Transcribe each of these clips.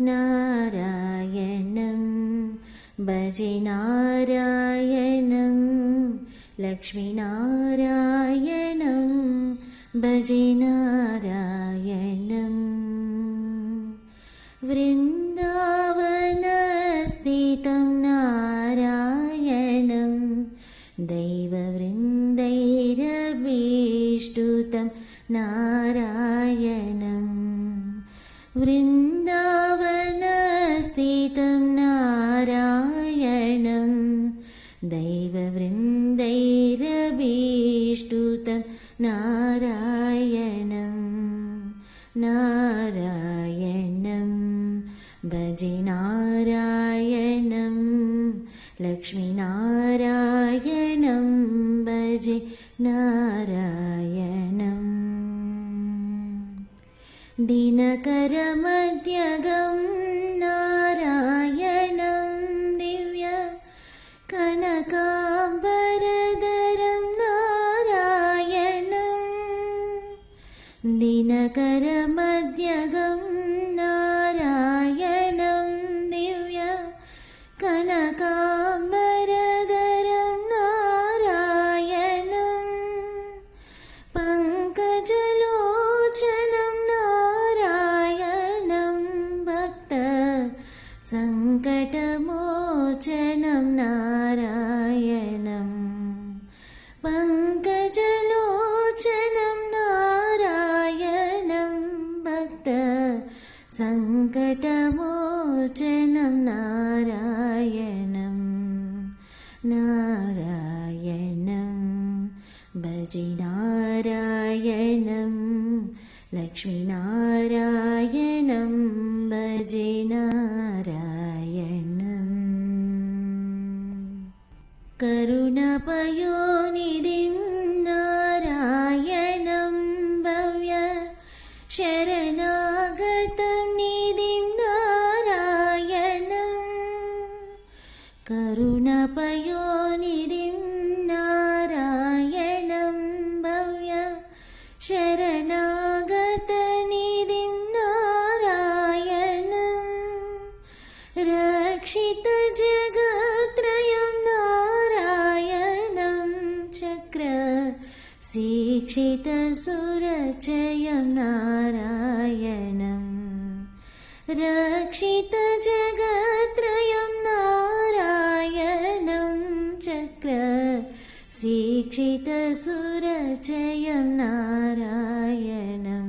नारायणं भजे नारायणं लक्ष्मीनारायणं भजे नारायणं वृन्दावनस्थितं नारायणं दैववृन्दैरभीष्टुतं नारायणं वृन्दावनस्थितं नारायणं दैववृन्दैरभीष्टुतं नारायणं नारायणं भजे नारायणं लक्ष्मीनारायणं भजे नारायणं दिनकरमध्यगं नारायणं दिव्य कनकाम्बरधरं नारायणं दिनकरमध्यगं नारायणं दिव्य कनकाम्बरधरं नारायणं पङ्कजलोचनं नारायणं भक्त सङ्कटमोचनं नारायणं पङ्कजलोचनं नारायणं भक्त सङ्कटमोचनं नारायणं नारायणं भजे नारायणं लक्ष्मीनारायणं भजे नारायणं करुणापयोनिधिं नारायणं भव्य शरणागतं निधिं नारायणं करुणापयोनिधिं नारायणं भव्य शरणागतनिधिं नारायणं रक्षितजगत्त्रयं नारायणं चक्र शिक्षितसुरचयं नारायणं रक्षितजगत्त्रयं नारायणं चक्र शिक्षितसुरचयं नारायणं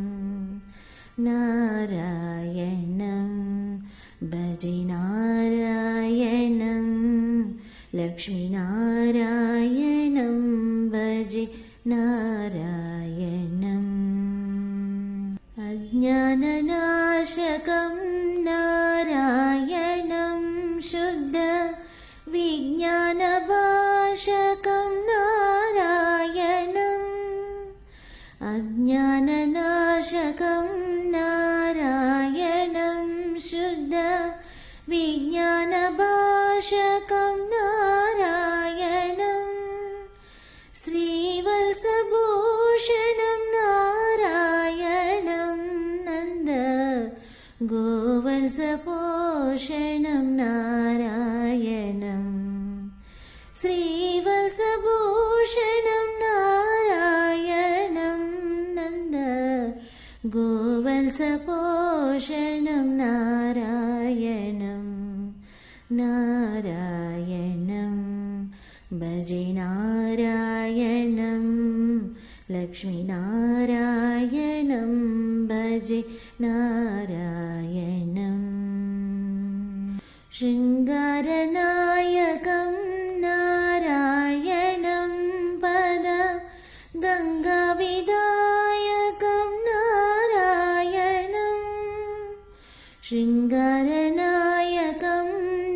नारायणं भजे नारायणं लक्ष्मीनारायणं भजे नारायणम् अज्ञाननाशकं नारायणं शुद्ध विज्ञानभाषकं नारायणम् अज्ञाननाशकं नारायणं शुद्ध विज्ञानभाषकं नारायणं श्रीवत्सभूषणं नारायणं नन्द गोवत्सपोषणं नारायणं श्रीवत्सभूषणं नारायणं नन्द गोवत्सपोषणं नारायणं नारायणं भजे नारायणं लक्ष्मीनारायणं भजे नारायणं शृङ्गारनायकं नारायणं पद गङ्गाविदायकं नारायणं शृङ्गारनायकं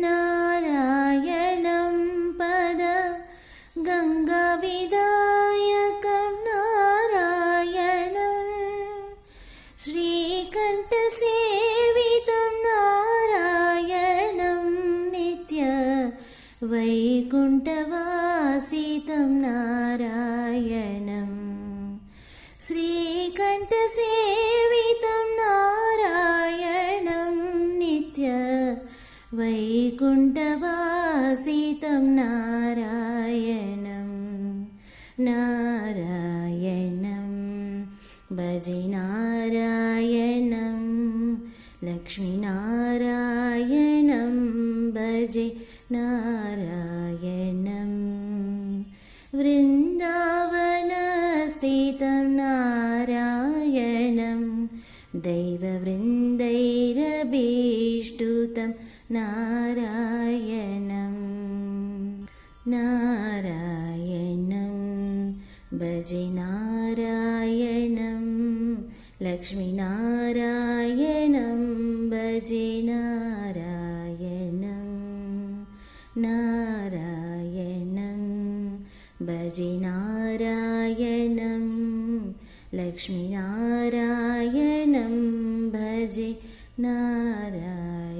नारायणं पद गङ्गाविदायकं नारायणं श्रीकण्ठसेवितं नारायणं नित्य वैकुण्ठवासितं नारायणं श्रीकण्ठसेवितं नारायणं नित्य वैकुण्ठवासितं नारायणं नारायणं भजे नारायणं लक्ष्मीनारायणं भजे नारायणं वृन्दावनस्थितं नारायणं दैववृन्दैरभीष्टुतं नारायणं नारायणं भजे नारायणं लक्ष्मीनारायणं भजे नारायणं नारायणं भजे नारायणं लक्ष्मीनारायणं भजे नारायणम्।